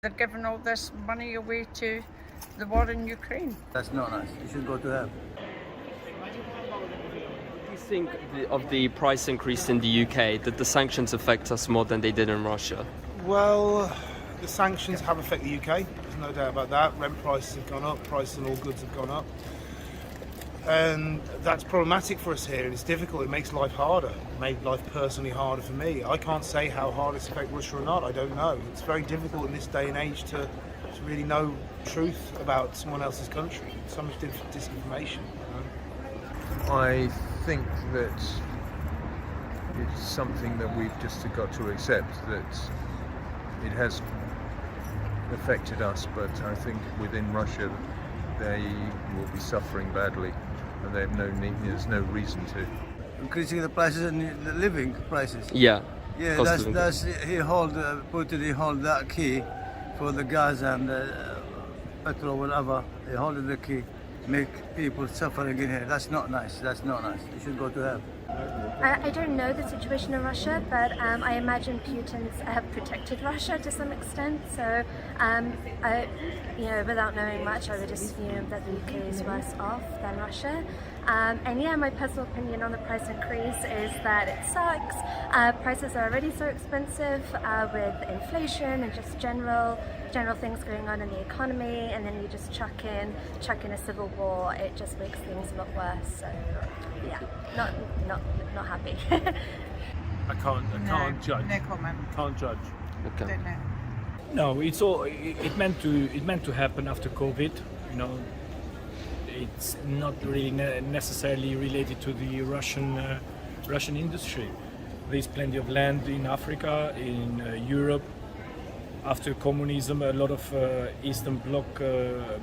they're giving all this money away to the war in Ukraine. That's not nice. You should go to hell. What do you think of the price increase in the UK? Did the sanctions affect us more than they did in Russia? Well, the sanctions have affected the UK, there's no doubt about that. Rent prices have gone up, prices on all goods have gone up. And that's problematic for us here, and it's difficult, it makes life harder. It made life personally harder for me. I can't say how hard it's affected Russia or not, I don't know. It's very difficult in this day and age to really know truth about someone else's country. So much disinformation. I think that it's something that we've just got to accept, that it has affected us, but I think within Russia they will be suffering badly, and they have there's no reason to. Increasing the prices and the living prices. Yeah. Yeah, that's Putin. He hold that key for the gas and petrol, whatever. He hold the key, make people suffering in here. That's not nice. That's not nice. You should go to hell. I don't know the situation in Russia, but I imagine Putin's protected Russia to some extent. So, without knowing much, I would assume that the UK is worse off than Russia. And yeah, my personal opinion on the price increase is that it sucks. Prices are already so expensive with inflation and just general things going on in the economy, and then you just chuck in a civil war. It just makes things a lot worse. So yeah, not happy. I can't judge. No comment. Can't judge. Okay. Don't know. No, it meant to happen after COVID. You know, it's not really necessarily related to the Russian industry. There's plenty of land in Africa, in Europe. After communism, a lot of Eastern Bloc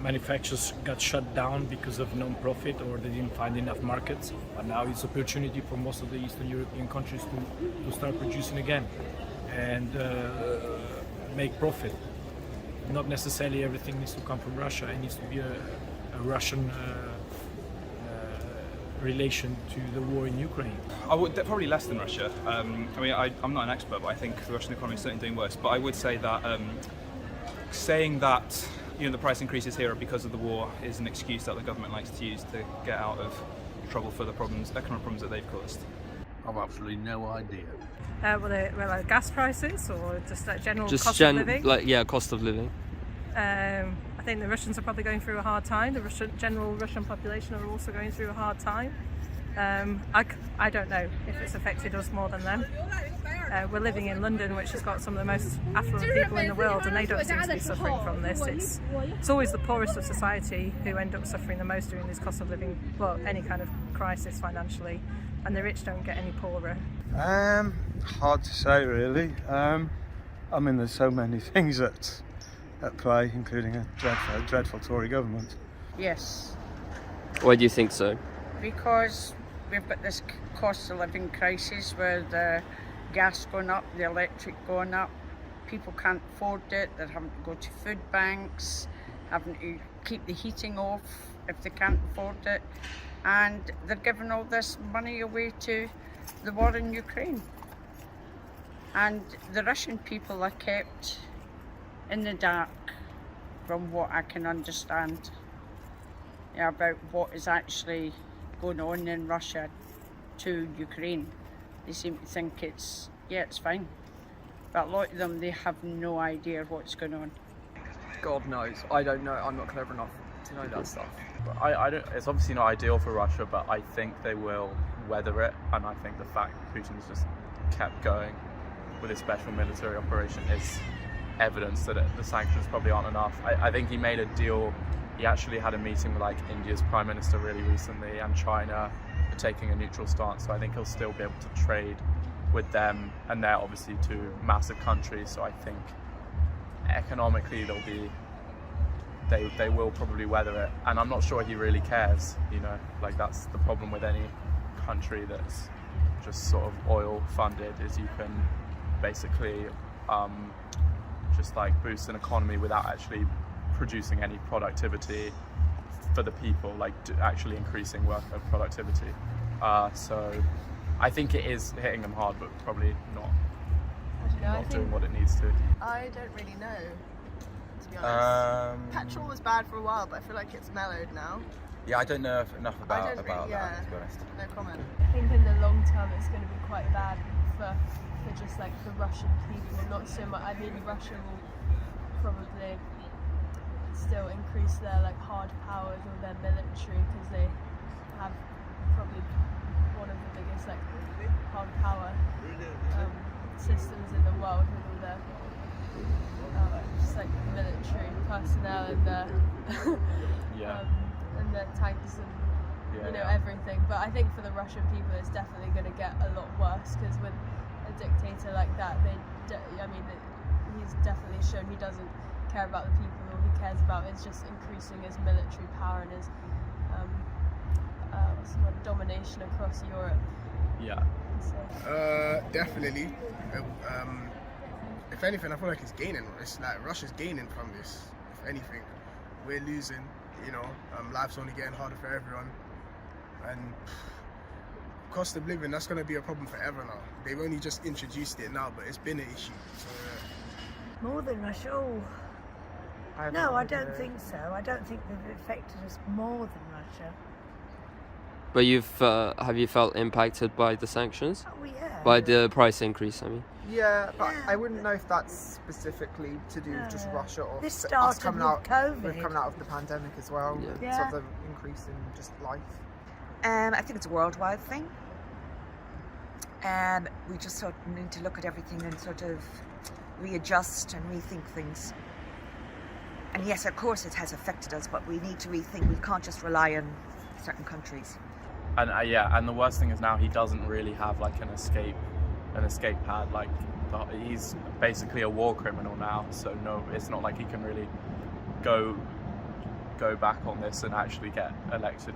manufacturers got shut down because of non-profit, or they didn't find enough markets. But now it's opportunity for most of the Eastern European countries to start producing again and make profit. Not necessarily everything needs to come from Russia. It needs to be a Russian relation to the war in Ukraine. I would probably less than Russia. I'm not an expert, but I think the Russian economy is certainly doing worse. But I would say that saying that the price increases here are because of the war is an excuse that the government likes to use to get out of trouble for the economic problems that they've caused. I've absolutely no idea. Like gas prices, or just general cost of living? Cost of living. I think the Russians are probably going through a hard time. The general Russian population are also going through a hard time. I don't know if it's affected us more than them. We're living in London, which has got some of the most affluent people in the world, and they don't seem to be suffering from this. It's always the poorest of society who end up suffering the most during this cost of living, any kind of crisis financially, and the rich don't get any poorer. Hard to say, really. There's so many things at play, including a dreadful Tory government. Yes, Why do you think so? because we've got this cost of living crisis where the gas going up, the electric going up, people can't afford it, they're having to go to food banks, having to keep the heating off if they can't afford it, and they're giving all this money away to the war in Ukraine. And the Russian people are kept in the dark, from what I can understand, about what is actually going on in Russia to Ukraine. They seem to think it's fine. But a lot of them, they have no idea what's going on. God knows. I don't know. I'm not clever enough to know that stuff. I don't. It's obviously not ideal for Russia, but I think they will weather it. And I think the fact Putin's just kept going with his special military operation is evidence that the sanctions probably aren't enough. I think he made a deal. He actually had a meeting with India's Prime Minister really recently, and China, taking a neutral stance. So I think he'll still be able to trade with them, and they're obviously two massive countries. So I think economically they will probably weather it, and I'm not sure he really cares. That's the problem with any country that's just sort of oil funded, is you can basically just boost an economy without actually producing any productivity for the people, actually increasing worker productivity. So I think it is hitting them hard, but probably not doing what it needs to. I don't really know. honest. Petrol was bad for a while, but I feel like it's mellowed now. Yeah, I don't know enough about that, to be honest. No comment. I think in the long term it's going to be quite bad for just like the Russian people, not so much. I mean, Russia will probably still increase their like hard powers or their military, because they have probably one of the biggest like hard power systems in the world, with all their just like military personnel and their and their tanks and everything. But I think for the Russian people it's definitely going to get a lot worse, because with a dictator like that, he's definitely shown he doesn't care about the people. All he cares about is just increasing his military power and his domination across Europe. Yeah. Definitely. If anything, I feel like it's gaining. It's like Russia's gaining from this. If anything, we're losing. Life's only getting harder for everyone, and cost of living, that's going to be a problem forever now. They've only just introduced it now, but it's been an issue. So, More than Russia? Oh. No, I don't think so. I don't think they've affected us more than Russia. But have you felt impacted by the sanctions? Oh, yeah. By the price increase, I mean? Yeah, but I wouldn't know if that's specifically to do with just Russia or this started us coming with out. COVID. We're coming out of the pandemic as well, with sort of the increase in just life. I think it's a worldwide thing. We just sort of need to look at everything and sort of readjust and rethink things. And yes, of course it has affected us, but we need to rethink. We can't just rely on certain countries. And and the worst thing is now he doesn't really have like an escape pad. Like he's basically a war criminal now. So no, it's not like he can really go back on this and actually get elected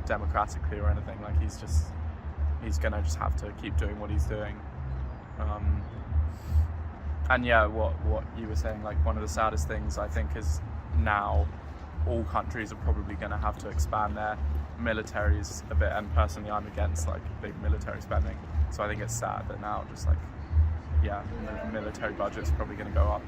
democratically or anything. Like he's gonna just have to keep doing what he's doing. And yeah, what you were saying, like one of the saddest things I think is now all countries are probably going to have to expand their militaries a bit, and personally I'm against like big military spending, so I think it's sad that now just like the military budget's probably going to go up.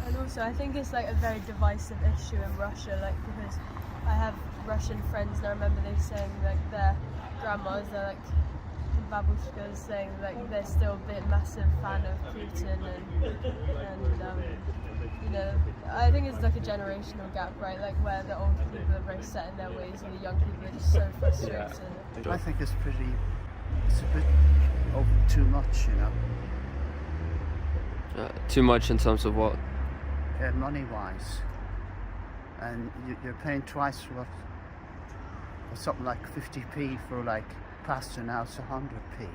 And also I think it's like a very divisive issue in Russia, like because I have Russian friends and I remember they saying like their grandmas, they're like babushkas, saying like they're still a bit massive fan of Putin and I think it's like a generational gap, right? Like where the older people are very set in their ways and the young people are just so frustrated. I think it's a bit of too much, Too much in terms of what? Money-wise, and you're paying twice for something like 50p for like pasta. Now it's 100p,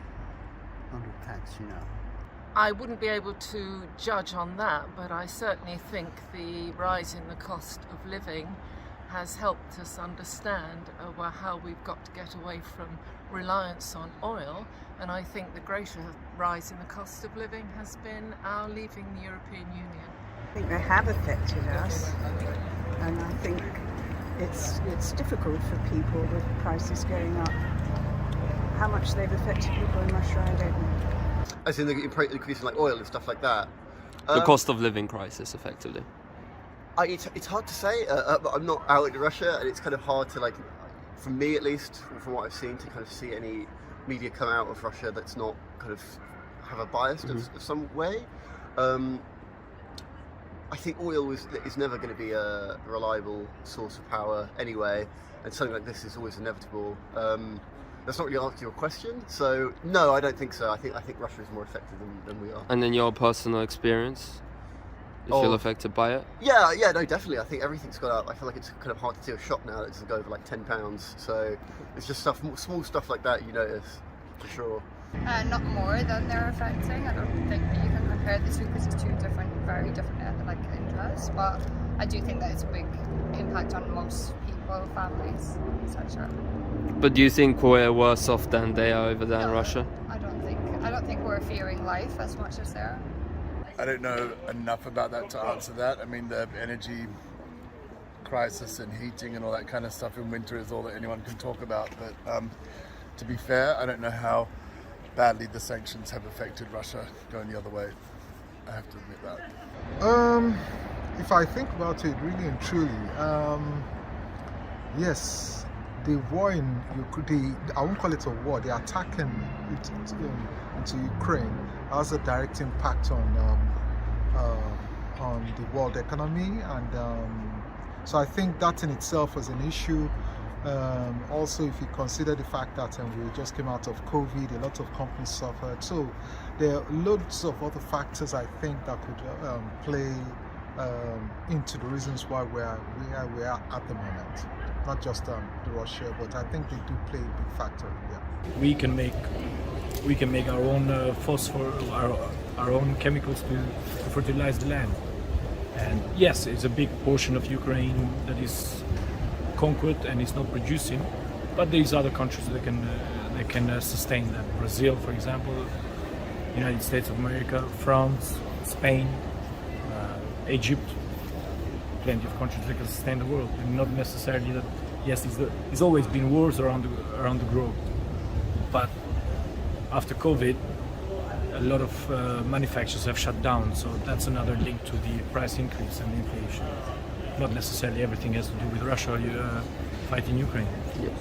100 pence, I wouldn't be able to judge on that, but I certainly think the rise in the cost of living has helped us understand how we've got to get away from reliance on oil, and I think the greater rise in the cost of living has been our leaving the European Union. I think they have affected us, and I think it's difficult for people with prices going up. How much they've affected people in Russia, I don't know. As in the increase in like oil and stuff like that. The cost of living crisis, effectively. It's hard to say. I'm not out in Russia, and it's kind of hard to, like, for me at least, from what I've seen, to kind of see any media come out of Russia that's not kind of have a bias of some way. I think oil is never going to be a reliable source of power anyway, and something like this is always inevitable. That's not really answer your question. So no, I don't think so. I think Russia is more affected than we are. And in your personal experience, you feel affected by it? Yeah, no, definitely. I think everything's gone up. I feel like it's kind of hard to see a shop now that doesn't go over like £10. So it's just small stuff like that you notice, for sure. Not more than they're affecting. I don't think that you can compare the two because it's two very different interests. But I do think that it's a big impact on most people, families, etc. But do you think we're worse off than they are over there in Russia? I don't think we're fearing life as much as they are. I don't know enough about that to answer that. I mean, the energy crisis and heating and all that kind of stuff in winter is all that anyone can talk about. But to be fair, I don't know how badly the sanctions have affected Russia going the other way. I have to admit that. if I think about it really and truly, yes, the war in Ukraine, I won't call it a war, the attack into Ukraine has a direct impact on the world economy, and so I think that in itself is an issue. Also, if you consider the fact that we just came out of COVID, a lot of companies suffered. So there are loads of other factors I think that could play into the reasons why we are at the moment. Not just Russia, but I think they do play a big factor. Yeah. We can make our own phosphor, our own chemicals to fertilize the land. And yes, it's a big portion of Ukraine that is conquered and is not producing, but there is other countries that can sustain that. Brazil, for example, United States of America, France, Spain, Egypt, plenty of countries that can sustain the world. And not necessarily that. Yes, there's always been wars around the globe, but after COVID, a lot of manufacturers have shut down. So that's another link to the price increase and inflation. Not necessarily everything has to do with Russia fighting Ukraine. Yes.